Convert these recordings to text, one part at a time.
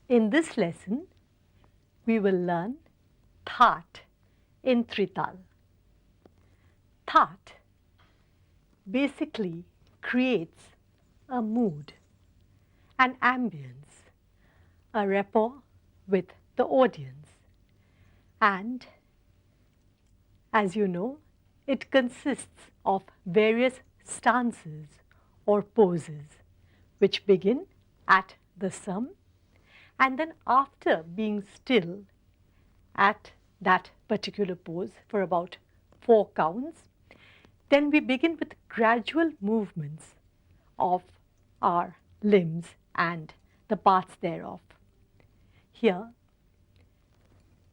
In this lesson, we will learn Thaat in Tritaal. Thaat basically creates a mood, an ambience, a rapport with the audience. And as you know, it consists of various stances or poses which begin at the sum, and then after being still at that particular pose for about 4 counts, then we begin with gradual movements of our limbs and the parts thereof. Here,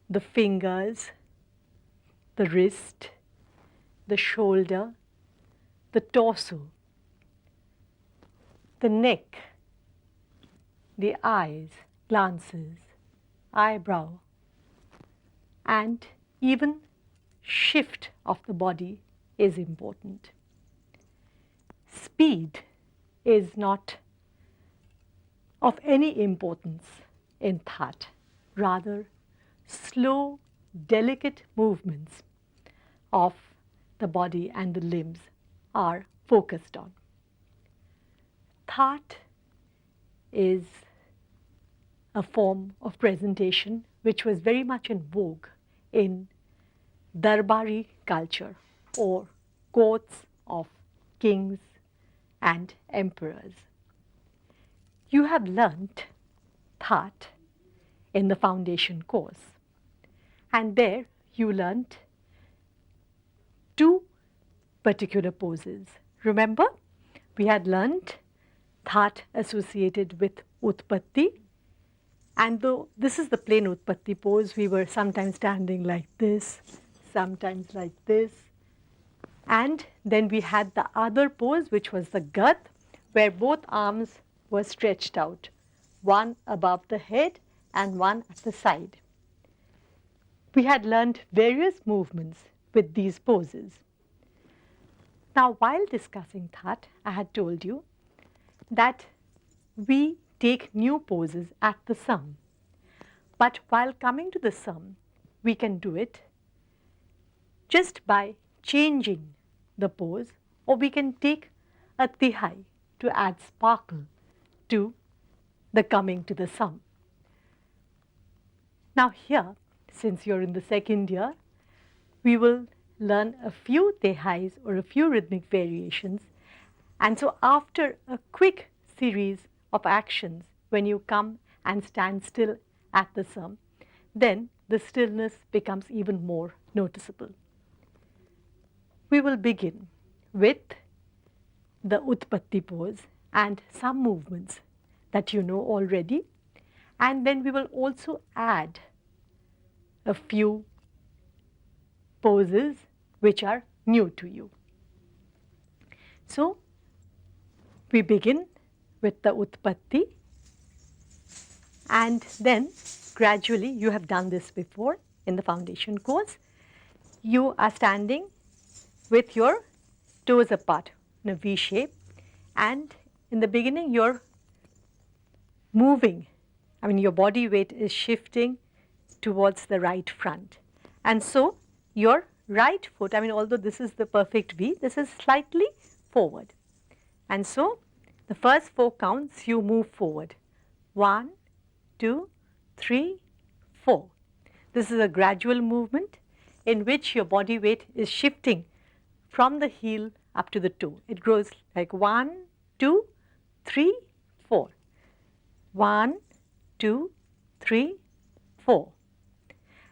the fingers, the wrist, the shoulder, the torso, the neck, the eyes, glances, eyebrow, and even shift of the body is important. Speed is not of any importance in Thaat, rather slow, delicate movements of the body and the limbs are focused on. Thaat is a form of presentation which was very much in vogue in Darbari culture or courts of kings and emperors. You have learnt Thaat in the foundation course, and there you learnt 2 particular poses. Remember, we had learnt Thaat associated with Utpatti, and though this is the plain Utpatti pose, we were sometimes standing like this, sometimes like this, and then we had the other pose which was the Gat, where both arms were stretched out, one above the head and one at the side. We had learned various movements with these poses. Now, while discussing Thaat, I had told you that we take new poses at the sum, but while coming to the sum, we can do it just by changing the pose, or we can take a tihai to add sparkle to the coming to the sum. Now here, since you're in the second year, we will learn a few tehais or a few rhythmic variations, and so after a quick series of actions, when you come and stand still at the sum, then the stillness becomes even more noticeable. We will begin with the Utpatti pose and some movements that you know already, and then we will also add a few poses which are new to you. So, we begin with the Utpatti, and then gradually, you have done this before in the foundation course, you are standing with your toes apart in a V shape, and in the beginning you're moving, your body weight is shifting towards the right front, and so your right foot, although this is the perfect V, this is slightly forward, and so the first 4 counts you move forward, 1, 2, 3, 4. This is a gradual movement in which your body weight is shifting from the heel up to the toe. It grows like 1, 2, 3, 4. 1, 2, 3, 4.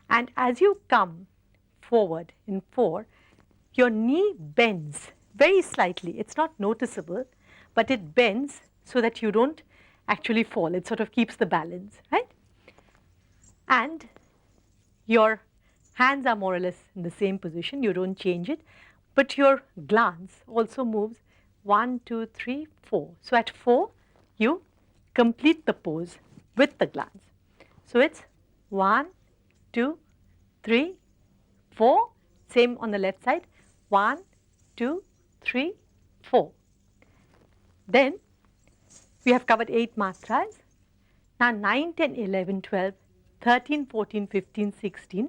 And as you come forward in 4, your knee bends very slightly. It's not noticeable, but it bends so that you don't actually fall. It sort of keeps the balance, right? And your hands are more or less in the same position, you don't change it, but your glance also moves 1, 2, 3, 4. So at 4, you complete the pose with the glance. So it's 1, 2, 3, 4. Same on the left side. 1, 2, 3, 4. Then we have covered 8 matras. Now 9, 10, 11, 12, 13, 14, 15, 16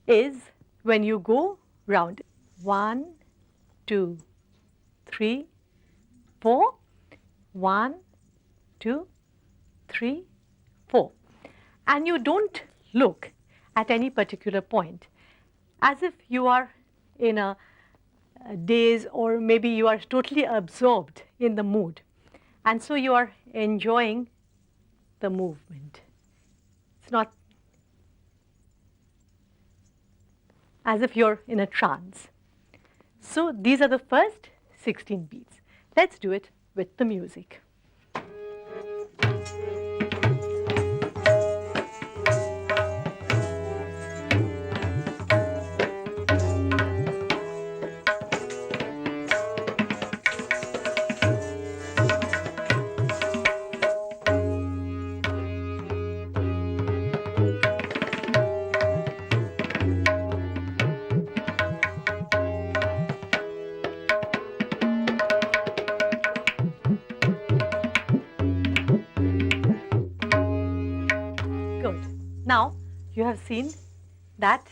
is when you go round. 1, 2, 3, 4. 1, 2, 3, 4. And you don't look at any particular point, as if you are in a daze, or maybe you are totally absorbed in the mood. And so you are enjoying the movement. It's not as if you're in a trance. So these are the first 16 beats. Let's do it with the music. Now, you have seen that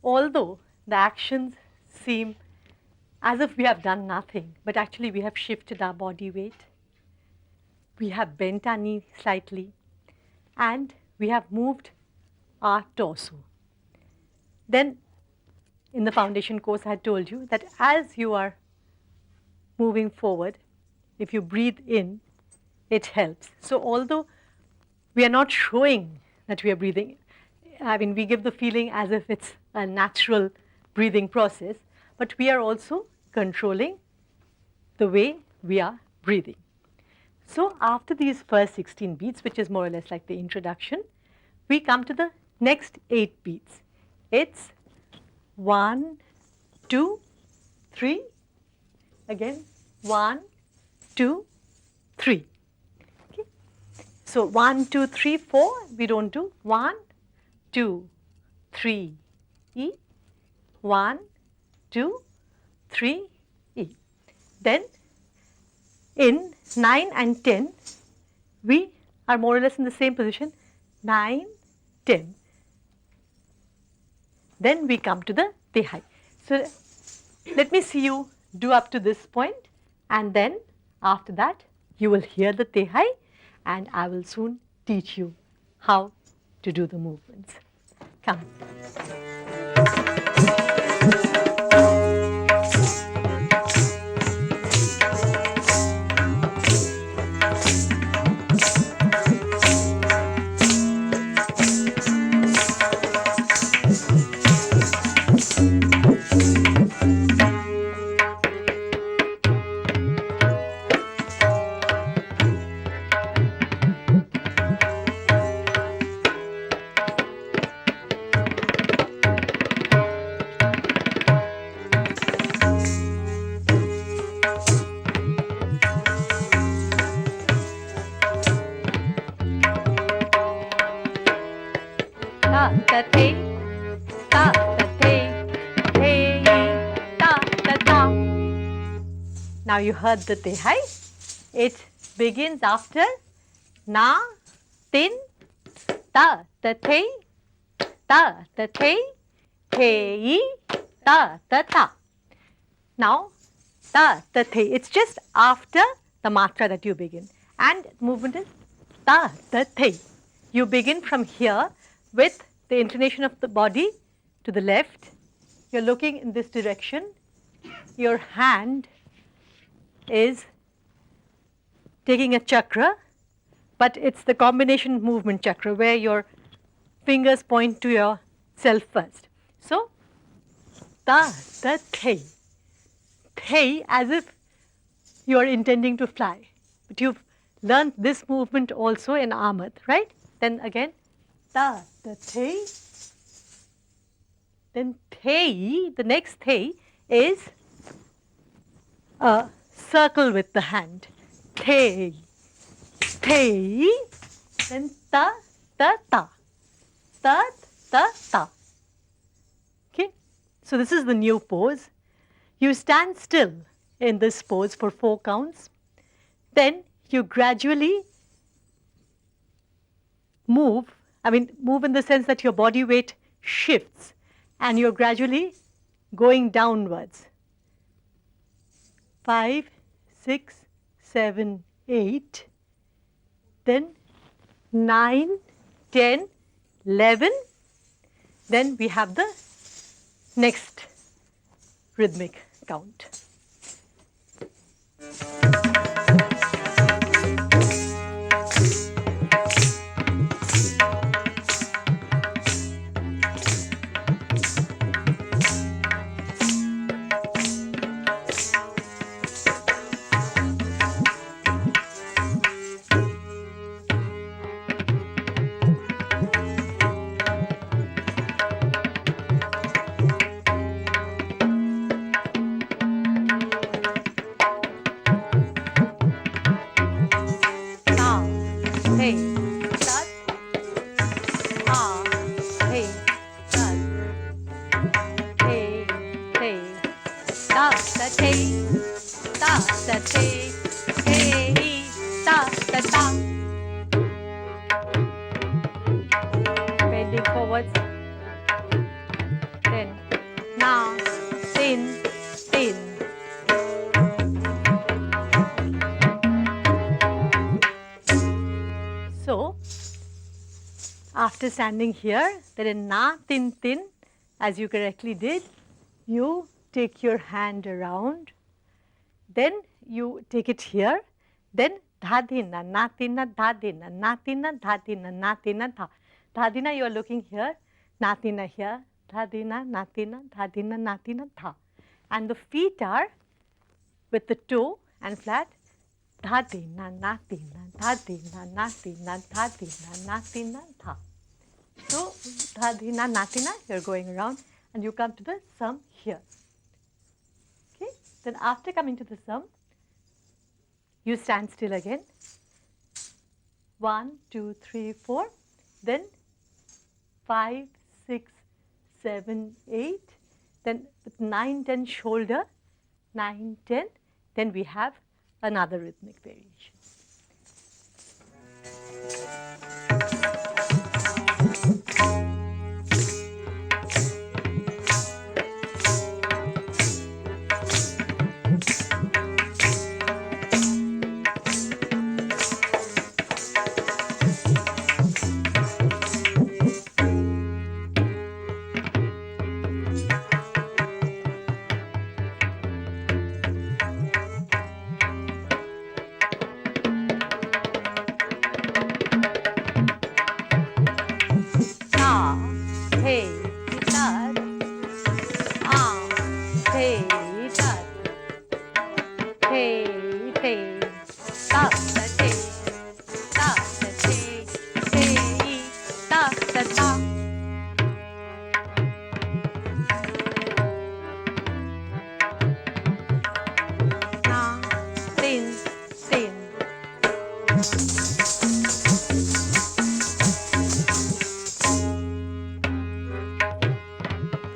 although the actions seem as if we have done nothing, but actually we have shifted our body weight, we have bent our knee slightly, and we have moved our torso. Then in the foundation course I had told you that as you are moving forward, if you breathe in, it helps. So although we are not showing that we are breathing, I mean, we give the feeling as if it's a natural breathing process, but we are also controlling the way we are breathing. So after these first 16 beats, which is more or less like the introduction, we come to the next 8 beats. It's 1, 2, 3, again 1, 2, 3. Okay. So 1, 2, 3, 4, we don't do 1, 2, 3, E, 1, 2, 3, E. Then in 9 and 10, we are more or less in the same position, 9, 10. Then we come to the Tehai. So let me see you do up to this point, and then after that you will hear the Tehai, and I will soon teach you how to do the movements. Come. Now you heard the Tehai. It begins after na, tin, ta, ta, te, ta, ta, te, he, ta, ta, ta. Now, ta, ta, te. It's just after the matra that you begin. And movement is ta, ta, te. You begin from here with the inclination of the body to the left. You're looking in this direction. Your hand is taking a chakra, but it's the combination movement chakra where your fingers point to yourself first. So, ta, ta, te. Te as if you are intending to fly. But you've learned this movement also in Amad, right? Then again, ta, the the. Then the the next the is a circle with the hand. The, then ta, ta, ta, ta, ta, ta. Okay, so this is the new pose. You stand still in this pose for 4 counts. Then you gradually move, move in the sense that your body weight shifts and you're gradually going downwards. 5, 6, 7, 8, then 9, 10, 11, then we have the next rhythmic count. Bending forwards. Then na, tin, tin. So after standing here, then in na, tin, tin, as you correctly did, you take your hand around, then you take it here, then dhadina, natina, dhadina, natina, dhadina, natina, dha. Dhadina, you are looking here, natina here, dhadina, natina, dhadina, natina, dha. And the feet are with the toe and flat, dhadina, natina, dhadina, natina, dhadina, natina, dha. So, dhadina, natina, you are going around and you come to the sum here. Okay. Then after coming to the sum, you stand still again. 1, 2, 3, 4. Then 5, 6, 7, 8. Then with 9, 10 shoulder, 9, 10. Then we have another rhythmic variation.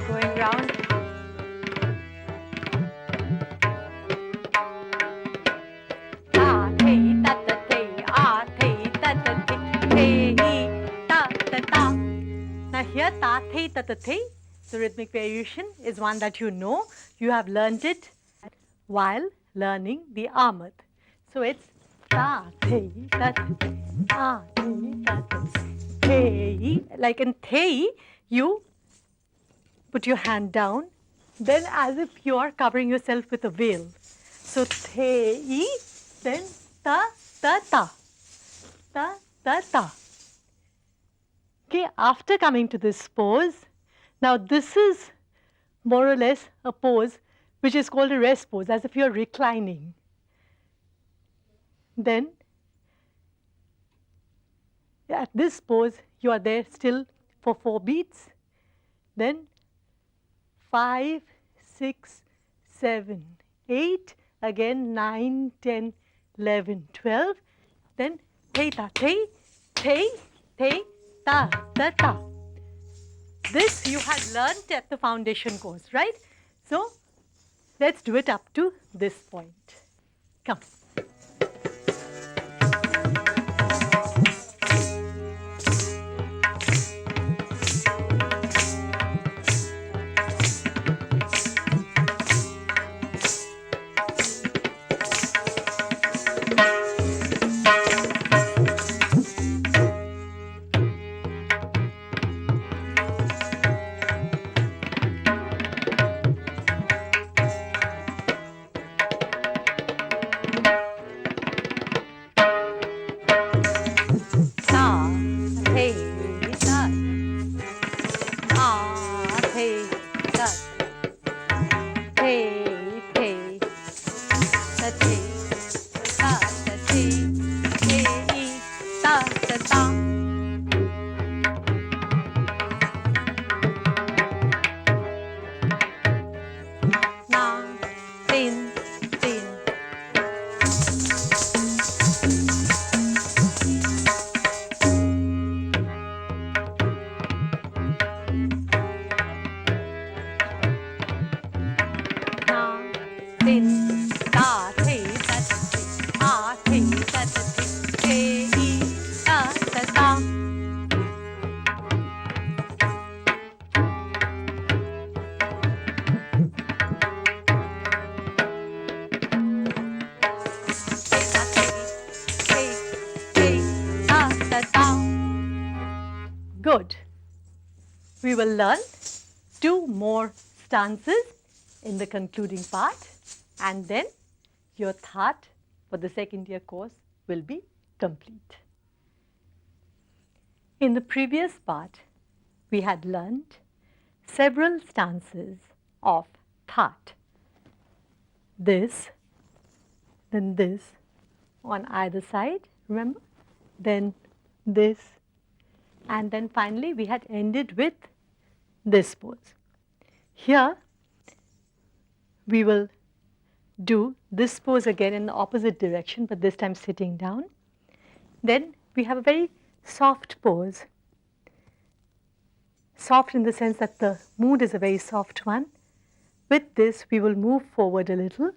Going round. Now here ta, the ta, the rhythmic variation is one that you know. You have learned it while learning the Amad. So it's ta, the, ta, ta, the, like in the, you put your hand down, then as if you are covering yourself with a veil. So the, then ta, ta, ta, ta, ta, ta. Okay, after coming to this pose, now this is more or less a pose which is called a rest pose, as if you are reclining. Then At this pose, you are there still for 4 beats. Then 5, 6, 7, 8, again 9, 10, 11, 12. Then thei ta thei, thei, thei, ta, ta, ta. This you had learnt at the foundation course, right? So let's do it up to this point. Come. Good. We will learn 2 more stanzas in the concluding part, and then your Thaat for the second year course will be complete. In the previous part, we had learnt several stanzas of Thaat. This, then this on either side, remember? Then this, and then finally we had ended with this pose. Here we will do this pose again in the opposite direction, but this time sitting down. Then we have a very soft pose, soft in the sense that the mood is a very soft one. With this we will move forward a little,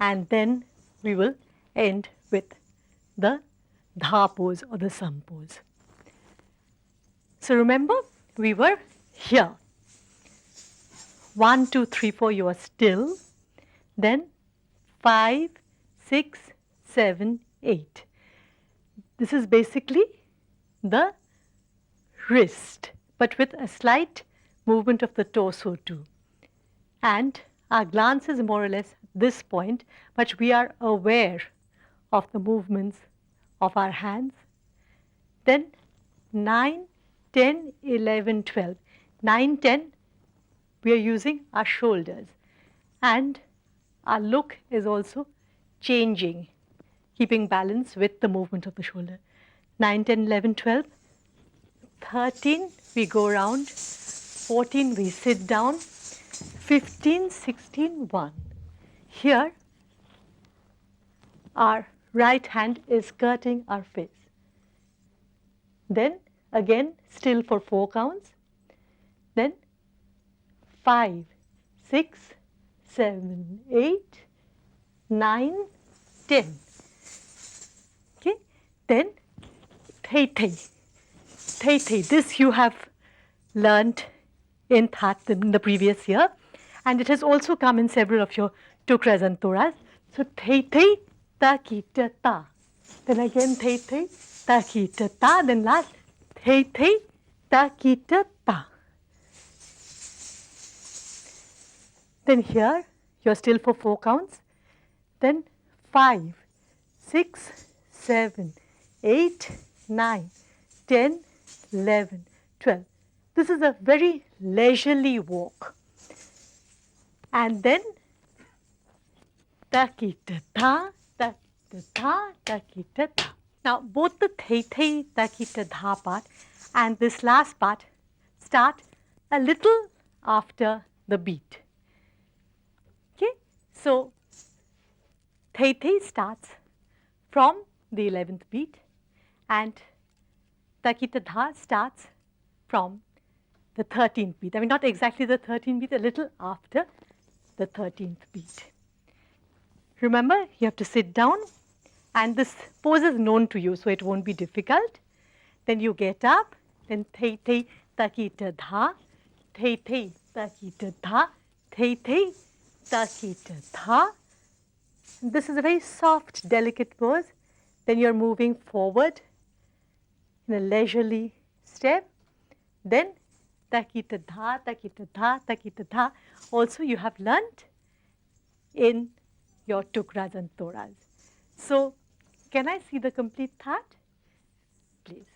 and then we will end with the dha pose or the sum pose. So remember, we were here. 1, 2, 3, 4, you are still. Then 5, 6, 7, 8. This is basically the wrist, but with a slight movement of the torso too. And our glance is more or less at this point, but we are aware of the movements of our hands. Then 9, 10, 11, 12. 9, 10, we are using our shoulders, and our look is also changing, keeping balance with the movement of the shoulder. 9, 10, 11, 12. 13, we go around. 14, we sit down. 15, 16, 1. Here, our right hand is skirting our face. Then again, still for 4 counts. Then 5, 6, 7, 8, 9, 10. Okay. Then thei thei. Thei thei. This you have learnt in Thaat in the previous year, and it has also come in several of your tukras and toras. So thei thei ta ki ta ta. Then again thei thei ta ki ta ta. Then last thei thei ta ki ta ta. Then here you are still for 4 counts. Then 5, 6, 7, 8, 9, 10, 11, 12. This is a very leisurely walk. And then ta ki ta ta, ta ta ta, ta ki ta ta. Now, both the thei, takita, dha part and this last part start a little after the beat. Okay? So, thei starts from the 11th beat and takita, dha starts from the 13th beat. I mean, not exactly the 13th beat, a little after the 13th beat. Remember, you have to sit down, and this pose is known to you, so it won't be difficult. Then you get up, then thei, takita, dha, thei, takita, dha, thei, takita, dha. This is a very soft, delicate pose. Then you're moving forward in a leisurely step. Then takita, dha, takita, dha, takita, dha. Also, you have learnt in your tukras and toras. So, can I see the complete Thaat? Please.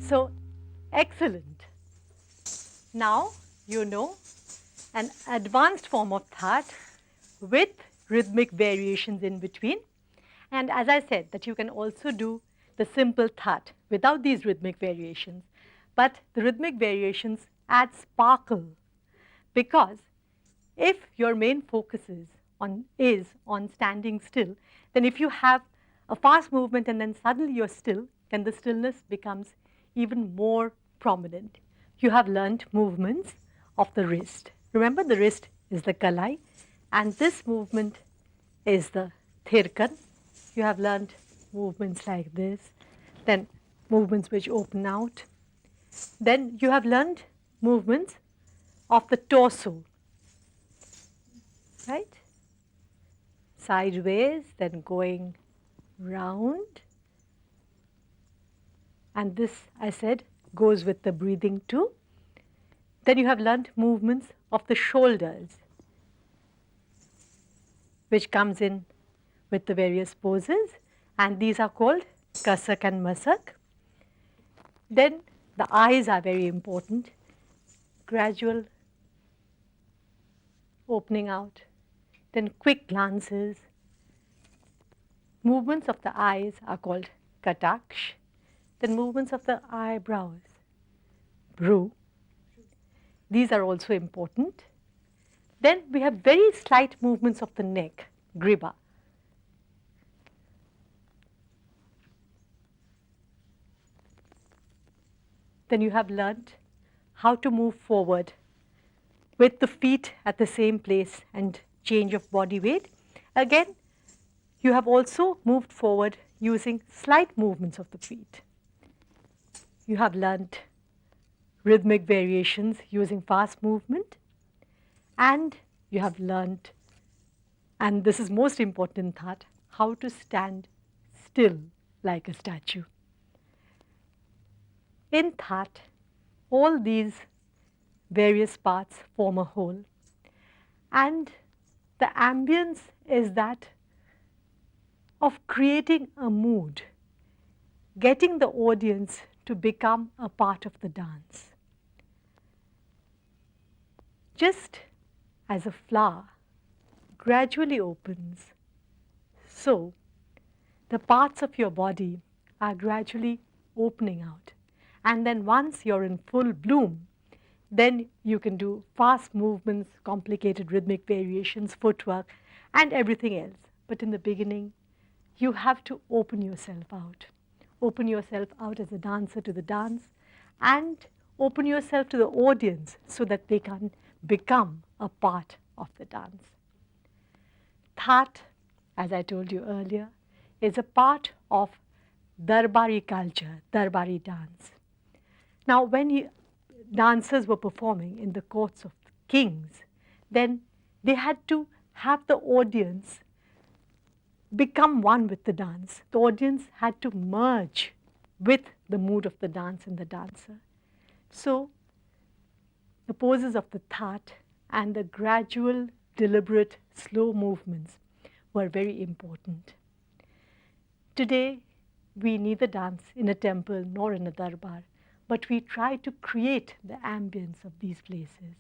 So, excellent. Now you know an advanced form of Thaat with rhythmic variations in between. And as I said, that you can also do the simple Thaat without these rhythmic variations. But the rhythmic variations add sparkle, because if your main focus is on standing still, then if you have a fast movement and then suddenly you're still, then the stillness becomes even more prominent. You have learned movements of the wrist. Remember, the wrist is the kalai, and this movement is the thirkan. You have learned movements like this, then movements which open out. Then you have learned movements of the torso, right? Sideways, then going round. And this, I said, goes with the breathing too. Then you have learned movements of the shoulders, which comes in with the various poses, and these are called Kathak and Masak. Then the eyes are very important. Gradual opening out, then quick glances. Movements of the eyes are called Kataksh. Then movements of the eyebrows, Bru. These are also important. Then we have very slight movements of the neck, griba. Then you have learnt how to move forward with the feet at the same place and change of body weight. Again, you have also moved forward using slight movements of the feet. You have learnt rhythmic variations using fast movement, and you have learnt, and this is most important in Thaat, how to stand still like a statue. In Thaat, all these various parts form a whole, and the ambience is that of creating a mood, getting the audience to become a part of the dance. Just as a flower gradually opens, so the parts of your body are gradually opening out. And then once you're in full bloom, then you can do fast movements, complicated rhythmic variations, footwork, and everything else. But in the beginning, you have to open yourself out. Open yourself out as a dancer to the dance, and open yourself to the audience so that they can become a part of the dance. Thaat, as I told you earlier, is a part of Darbari culture, Darbari dance. Now, when dancers were performing in the courts of kings, then they had to have the audience become one with the dance. The audience had to merge with the mood of the dance and the dancer. So, the poses of the Thaat and the gradual, deliberate, slow movements were very important. Today, we neither dance in a temple nor in a darbar, but we try to create the ambience of these places.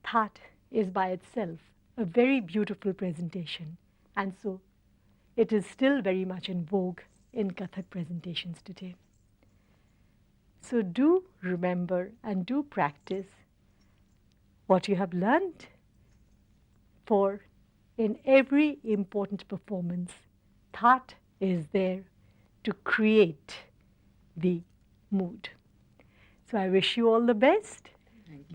Thaat is by itself a very beautiful presentation, and so it is still very much in vogue in Kathak presentations today. So do remember and do practice what you have learned, for in every important performance, Thaat is there to create the mood. So I wish you all the best.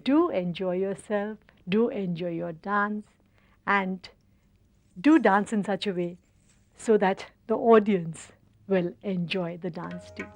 Do enjoy yourself, do enjoy your dance, and do dance in such a way so that the audience will enjoy the dance too.